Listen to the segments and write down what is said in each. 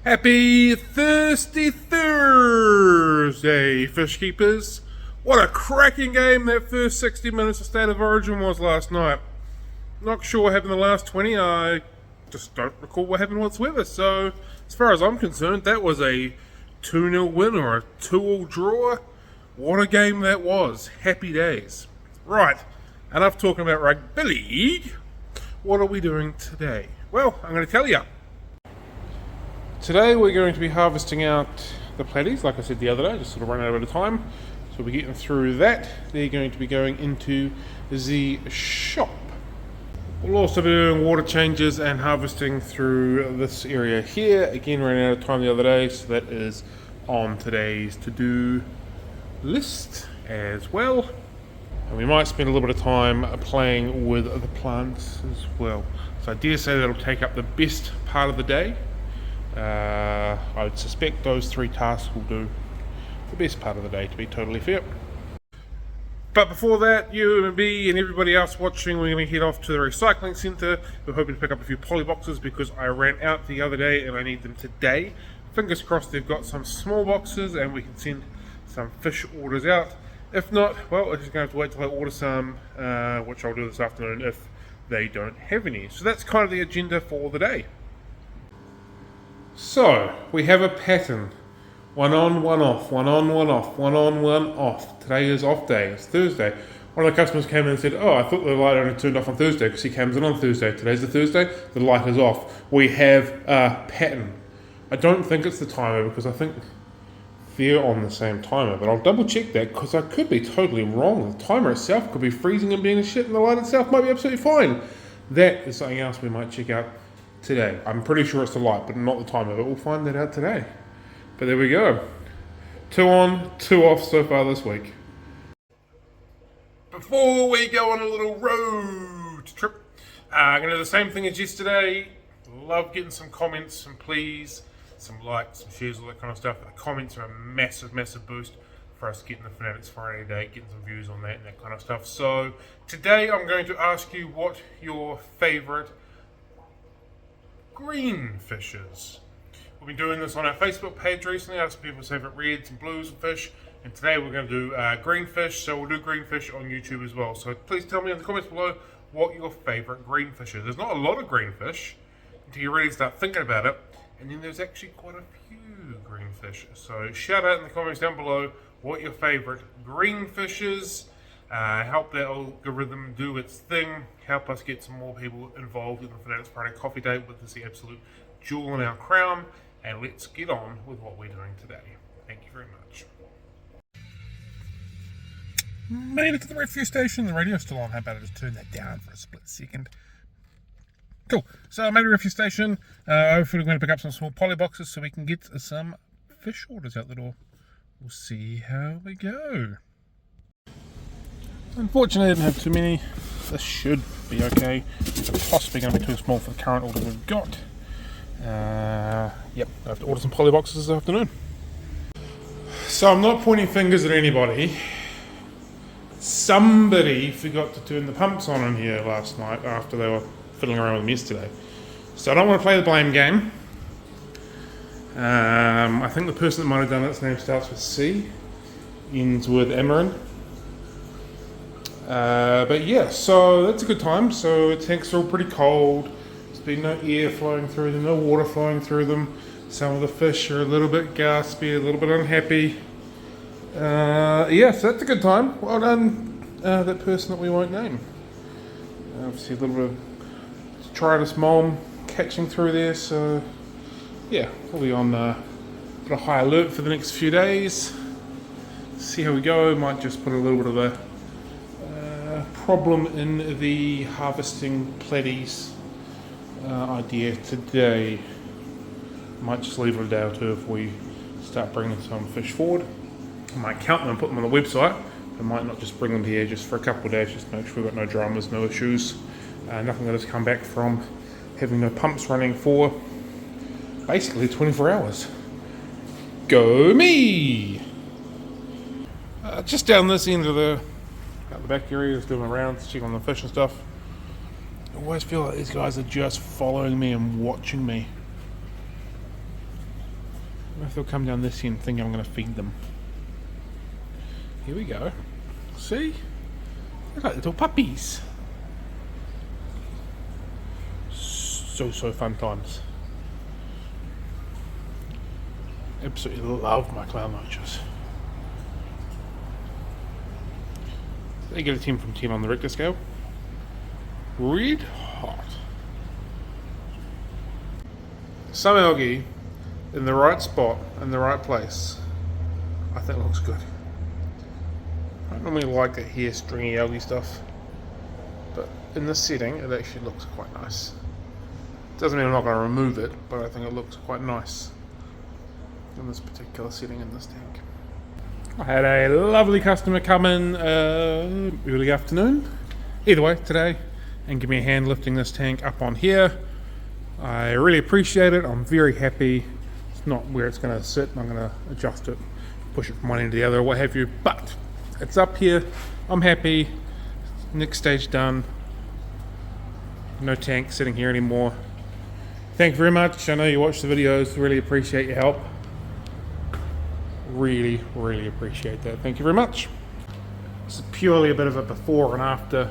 Happy Thirsty Thursday, fish keepers. What a cracking game that first 60 minutes of State of Origin was last night. Not sure what happened in the last 20, I just don't recall what happened whatsoever. So, as far as I'm concerned, that was a 2-0 win or a 2-all draw. What a game that was. Happy days. Right, enough talking about rugby league. What are we doing today? Well, I'm going to tell you. Today we're going to be harvesting out the platies, like I said the other day, just sort of running out of time. So we're getting through that. They're going to be going into the shop. We'll also be doing water changes and harvesting through this area here. Again, ran out of time the other day, so that is on today's to-do list as well. And we might spend a little bit of time playing with the plants as well. So I dare say that'll take up the best part of the day. I would suspect those 3 tasks will do the best part of the day, to be totally fair. But before that, you and me and everybody else watching, we're going to head off to the recycling centre. We're hoping to pick up a few poly boxes because I ran out the other day and I need them today. Fingers crossed they've got some small boxes and we can send some fish orders out. If not, well, we're just going to have to wait till I order some, which I'll do this afternoon if they don't have any. So that's kind of the agenda for the day. So, we have a pattern. 1 on, 1 off, 1 on, 1 off, 1 on, 1 off. Today is off day, it's Thursday. One of the customers came in and said, oh, I thought the light only turned off on Thursday because he comes in on Thursday. Today's the Thursday, the light is off. We have a pattern. I don't think it's the timer because I think they're on the same timer, but I'll double check that because I could be totally wrong. The timer itself could be freezing and being a shit and the light itself might be absolutely fine. That is something else we might check out today. I'm pretty sure it's the light, but not the timer, but we'll find that out today. But there we go. 2 on, 2 off so far this week. Before we go on a little road trip, I'm going to do the same thing as yesterday. Love getting some comments, some please, some likes, some shares, all that kind of stuff. The comments are a massive, massive boost for us getting the Fanatics Friday day, getting some views on that and that kind of stuff. So today I'm going to ask you what your favourite green fishes. We've been doing this on our Facebook page recently, asking people's favourite reds and blues and fish, and today we're going to do green fish, so we'll do green fish on YouTube as well. So please tell me in the comments below what your favourite green fish is. There's not a lot of green fish until you really start thinking about it, and then there's actually quite a few green fish. So shout out in the comments down below what your favourite green fish is. Help that algorithm do its thing, help us get some more people involved in the Fanatics Friday Coffee Date with this absolute jewel in our crown, and let's get on with what we're doing today. Thank you very much. Made it to the refuse station. The radio's still on. How about I just turn that down for a split second? Cool. So I made a refuse station. Hopefully we're going to pick up some small poly boxes so we can get some fish orders out the door. We'll see how we go. Unfortunately I didn't have too many. This should be okay. It's possibly going to be too small for the current order we've got. Yep, I have to order some poly boxes this afternoon. So I'm not pointing fingers at anybody. Somebody forgot to turn the pumps on in here last night after they were fiddling around with them yesterday. So I don't want to play the blame game. I think the person that might have done it, its name starts with C, ends with Amarin. But yeah, so that's a good time. So the tanks are all pretty cold. There's been no air flowing through them, no water flowing through them. Some of the fish are a little bit gaspy, a little bit unhappy. Yeah, so that's a good time. Well done, that person that we won't name. Obviously a little bit of detritus mold catching through there, so yeah, we'll be on a bit of high alert for the next few days. See how we go. Might just put a little bit of a problem in the harvesting platies idea today. Might just leave it a day or two if we start bringing some fish forward. I might count them and put them on the website. I might not just bring them here just for a couple of days, just to make sure we've got no dramas, no issues. Nothing that has come back from having no pumps running for basically 24 hours. Go me! Just down this end of the back area, just doing my rounds, checking on the fish and stuff. I always feel like these guys are just following me and watching me. if they'll come down this end thinking I'm going to feed them. Here we go. See? They're like little puppies. So fun times. Absolutely love my clown roaches. They get a 10 from 10 on the Richter scale. Red hot. Some algae in the right spot, in the right place. I think it looks good. I don't normally like that hair stringy algae stuff, but in this setting it actually looks quite nice. Doesn't mean I'm not going to remove it, but I think it looks quite nice in this particular setting in this tank. I had a lovely customer come in early afternoon, either way today, and give me a hand lifting this tank up on here. I really appreciate it. I'm very happy. It's not where it's going to sit. I'm going to adjust it, push it from one end to the other, or what have you, but it's up here. I'm happy. Next stage done. No tank sitting here anymore. Thank you very much. I know you watch the videos. Really appreciate your help. Really appreciate that. Thank you very much. This is purely a bit of a before and after.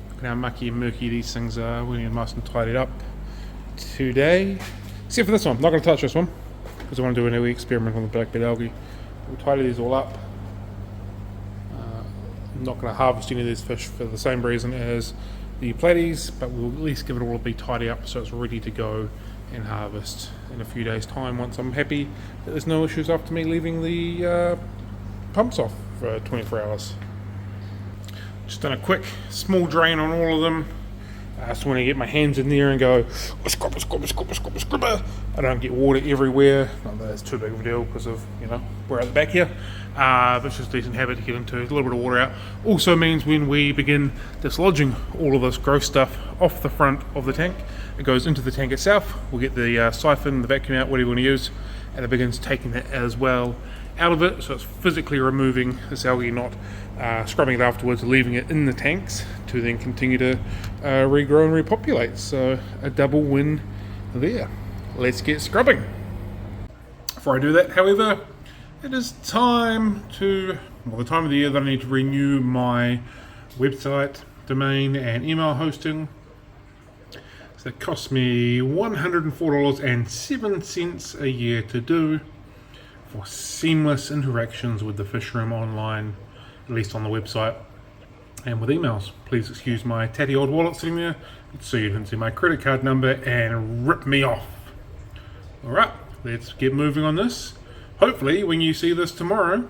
Look at how mucky and murky these things are. We're getting nice and tidied up today. Except for this one. I'm not going to touch this one because I want to do a new experiment on the blackbed algae. We'll tidy these all up. I'm not going to harvest any of these fish for the same reason as the platies, but we'll at least give it all a bit tidy up so it's ready to go and harvest in a few days time once I'm happy that there's no issues after me leaving the pumps off for 24 hours. Just done a quick small drain on all of them. I just want to get my hands in there and go scrubber. I don't get water everywhere. Not that it's too big of a deal because of, you know, we're at the back here. But it's just a decent habit to get into. A little bit of water out. Also means when we begin dislodging all of this gross stuff off the front of the tank, it goes into the tank itself. We'll get the siphon, the vacuum out, whatever you want to use, and it begins taking that as well out of it. So it's physically removing this algae, not scrubbing it afterwards, leaving it in the tanks to then continue to regrow and repopulate. So a double win there. Let's get scrubbing. Before I do that, however, it is time to, well, the time of the year that I need to renew my website, domain and email hosting. So it costs me $104.07 a year to do for seamless interactions with the fish room online, at least on the website, and with emails. Please excuse my tatty old wallet sitting there so you can see my credit card number and rip me off. Alright, let's get moving on this. Hopefully when you see this tomorrow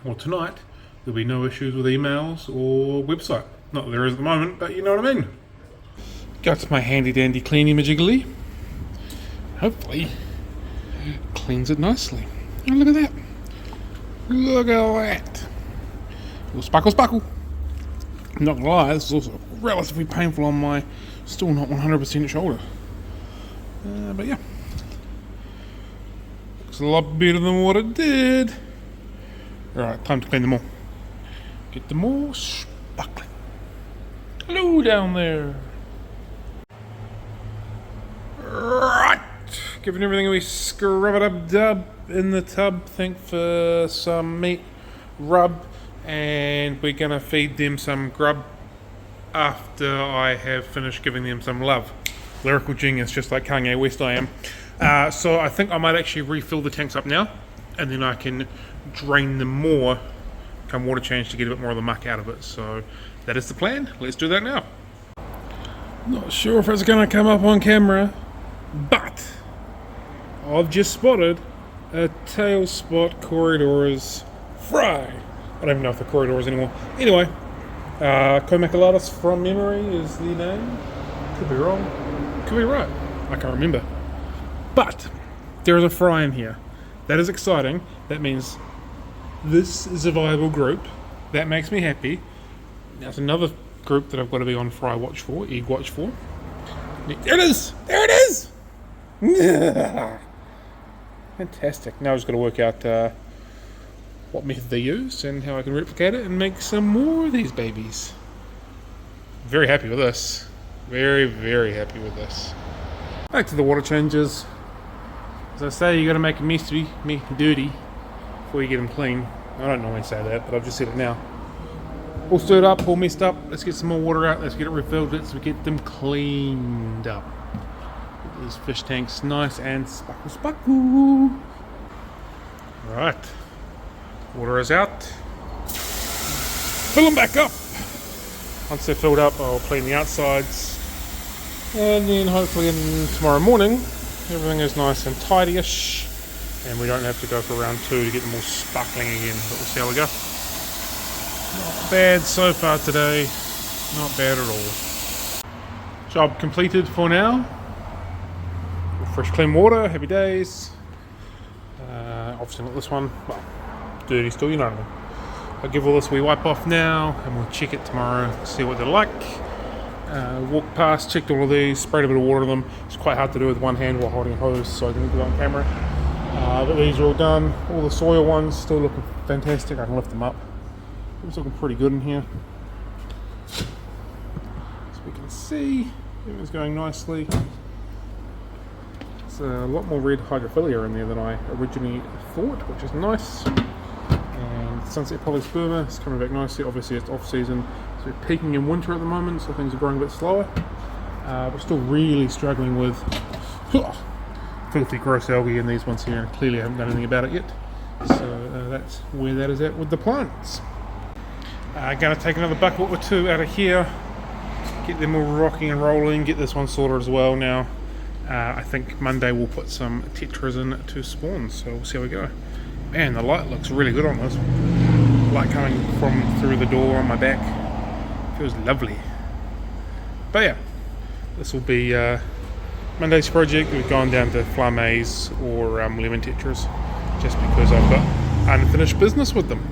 or tonight, there'll be no issues with emails or website. Not that there is at the moment, but you know what I mean. Got my handy dandy cleany majiggly. Hopefully cleans it nicely. Oh, look at that. Look at that. Little sparkle. I'm not gonna lie, this is also relatively painful on my still not 100% shoulder. But yeah. Looks a lot better than what it did. Alright, time to clean them all. Get them all sparkling. Hello down there. Right. Giving everything a wee scrub it up dub in the tub. Think for some meat rub. And we're going to feed them some grub after I have finished giving them some love. Lyrical genius, just like Kanye West I am. So I think I might actually refill the tanks up now, and then I can drain them more come water change to get a bit more of the muck out of it. So that is the plan. Let's do that now. Not sure if it's going to come up on camera, but I've just spotted a tail spot corridors fry. I don't even know if they're corridors anymore. Anyway, Comaculatus from memory is the name. Could be wrong. Could be right. I can't remember. But there is a fry in here. That is exciting. That means this is a viable group. That makes me happy. There's another group that I've got to be on fry watch for, egg watch for. There it is! There it is! Fantastic. Now I've just got to work out what method they use and how I can replicate it and make some more of these babies. Very happy with this. Very, very happy with this. Back to the water changes. As I say, you got to make them dirty before you get them clean. I don't normally say that, but I've just said it now. All stirred up, all messed up. Let's get some more water out. Let's get it refilled. Let's get them cleaned up. Get these fish tanks nice and sparkle. Alright. Water is out. Fill them back up. Once they're filled up, I'll clean the outsides. And then hopefully tomorrow morning, everything is nice and tidy-ish. And we don't have to go for round 2 to get them all sparkling again. But we'll see how we go. Not bad so far today. Not bad at all. Job completed for now. Fresh clean water, happy days. Obviously not this one, well, dirty still, you know what I mean. I'll give all this a wee wipe off now and we'll check it tomorrow, see what they're like. Walked past, checked all of these, sprayed a bit of water on them. It's quite hard to do with one hand while holding a hose, so I didn't do it on camera. But these are all done. All the soil ones still looking fantastic. I can lift them up. It's looking pretty good in here. As we can see, everything's going nicely. There's a lot more red hydrophilia in there than I originally thought, which is nice. And sunset polysperma is coming back nicely. Obviously it's off season, so we're peaking in winter at the moment, so things are growing a bit slower. We're still really struggling with filthy gross algae in these ones here, and clearly I haven't done anything about it yet. So that's where that is at with the plants. Going to take another bucket or 2 out of here, get them all rocking and rolling, get this one sorted as well now. I think Monday we'll put some tetras in to spawn, so we'll see how we go. Man, the light looks really good on this. Light coming from through the door on my back. Feels lovely. But yeah, this will be Monday's project. We've gone down to flammes or lemon tetras just because I've got unfinished business with them.